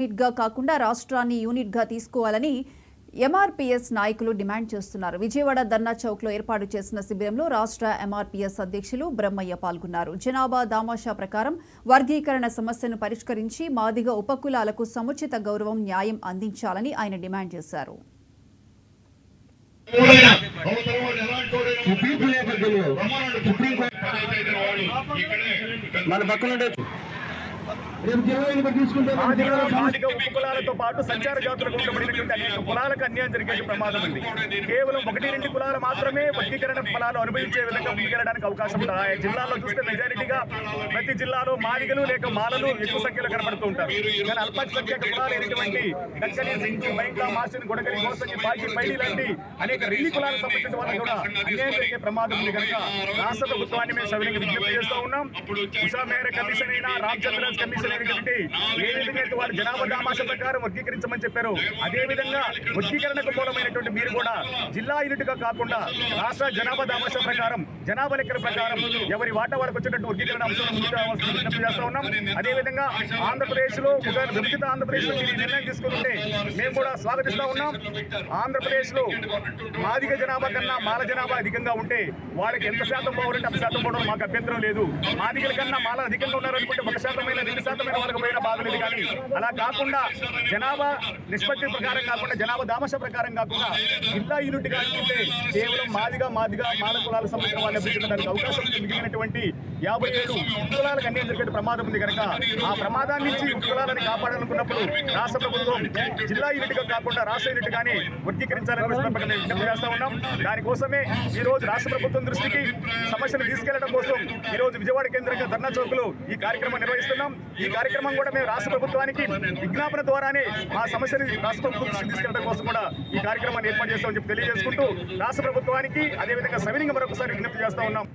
యూనిట్గా కాకుండా రాష్ట్రాన్ని యూనిట్గా తీసుకోవాలని ఎంఆర్పీఎస్ నాయకులు డిమాండ్ చేస్తున్నారు. విజయవాడ ధర్నా చౌక్లో ఏర్పాటు చేసిన శిబిరంలో రాష్ట్ర ఎంఆర్పీఎస్ అధ్యక్షులు బ్రహ్మయ్య పాల్గొన్నారు. జనాభా దామాషా ప్రకారం వర్గీకరణ సమస్యను పరిష్కరించి మాదిగ ఉపకులాలకు సముచిత గౌరవం, న్యాయం అందించాలని ఆయన డిమాండ్ చేశారు. కులాలతో పాటు సంచార జాతులకు ఉండబడినటువంటి అనేక కులాలకు అన్యాయం జరిగే ప్రమాదం ఉంది. కేవలం 1-2 కులాలు మాత్రమే వర్గీకరణ ఫలాలు అనుభవించే విధంగా ముందుకెళ్ళడానికి అవకాశం ఉంది. ఆయా జిల్లాల్లో చూస్తే మెజారిటీగా ప్రతి జిల్లాలో మాదిగలు లేక మాలలు ఎక్కువ సంఖ్యలో కనబడుతూ ఉంటారు. కానీ అల్పసంఖ్యాక కులాలు అయినటువంటి దక్కని, సింగి, మైంకా, మాసిన్, గొడగలి, గోసంగి, పాకి, పైడి లాంటి అనేక రెల్లి కులాలకు సంబంధించిన వాళ్ళకు కూడా అన్యాయం జరిగే ప్రమాదం ఉంది. కనుక రాష్ట్ర ప్రభుత్వాన్ని మేము సవినీయంగా విజ్ఞప్తి చేస్తూ ఉన్నాం. ఉషా మేర కమిషన్ అయినా, రామచంద్రరాజ్ కమిషన్ అయినటువంటి ఏ విధంగా వారు జనాభా దామాషా ప్రకారం వర్గీకరించమని చెప్పారు, అదే విధంగా వర్గీకరణకు మూలమైనటువంటి మీరు కూడా జిల్లా యూనిట్ గా కాకుండా రాష్ట్ర జనాభా దామాషా ప్రకారం, జనాభా లెక్కల ప్రకారం ఎవరి వాటా వారికి వచ్చేటట్టు వర్గీకరణ అంశాలను ముందుకు విజ్ఞప్తి చేస్తా ఉన్నాం. అదేవిధంగా ఆంధ్రప్రదేశ్ లో విభజిత ఆంధ్రప్రదేశ్ లో మీరు నిర్ణయం తీసుకుంటే మేము కూడా స్వాగతిస్తా ఉన్నాం. ఆంధ్రప్రదేశ్ లో మాదిగ జనాభా కన్నా మాల జనాభా అధికంగా ఉంటే వాళ్ళకి ఎంత శాతం పోవాలంటే 1% పోవడం మాకు అభ్యంతరం లేదు. మాదిగల కన్నా మాల అధికంగా ఉన్నారనుకుంటే 1% 2% వాళ్ళకి పోయినా బాధలేదు. కానీ అలా కాకుండా జనాభా నిష్పత్తి ప్రకారం కాకుండా, జనాభా దామాషా ప్రకారం కాకుండా జిల్లా యూనిట్ గా అనుకుంటే కేవలం మాదిగా మాల కులాలకు సంబంధించిన వాళ్ళని అభివృద్ధించడానికి అవకాశం ఉంది. మిగిలినటువంటి 57 కులాలకు అన్యాయం జరిగే ప్రమాదం ఉంది. కనుక ఆ ప్రమాదాన్ని నుంచి కులాలని కాపాడాలనుకున్నప్పుడు రాష్ట్ర ప్రభుత్వం జిల్లా యూనిట్ గా కాకుండా రాష్ట్ర యూనిట్ గానీ వర్గీకరించాలని విజ్ఞప్తి చేస్తా ఉన్నాం. దానికోసమే ఈ రోజు రాష్ట్ర ప్రభుత్వం దృష్టికి సమస్యలు తీసుకెళ్లడం కోసం ఈ రోజు విజయవాడ కేంద్రంగా ధర్నా చౌక్లో ఈ కార్యక్రమం నిర్వహిస్తున్నాం. ఈ కార్యక్రమం కూడా మేము రాష్ట్ర ప్రభుత్వానికి విజ్ఞాపన ద్వారానే మా సమస్యని రాష్ట్ర ప్రభుత్వం తీసుకెళ్లడం కోసం కూడా ఈ కార్యక్రమాన్ని ఏర్పాటు చేస్తామని చెప్పి తెలియజేసుకుంటూ రాష్ట్ర ప్రభుత్వానికి అదేవిధంగా సవినీయంగా మరొకసారి విజ్ఞప్తి చేస్తా ఉన్నాం.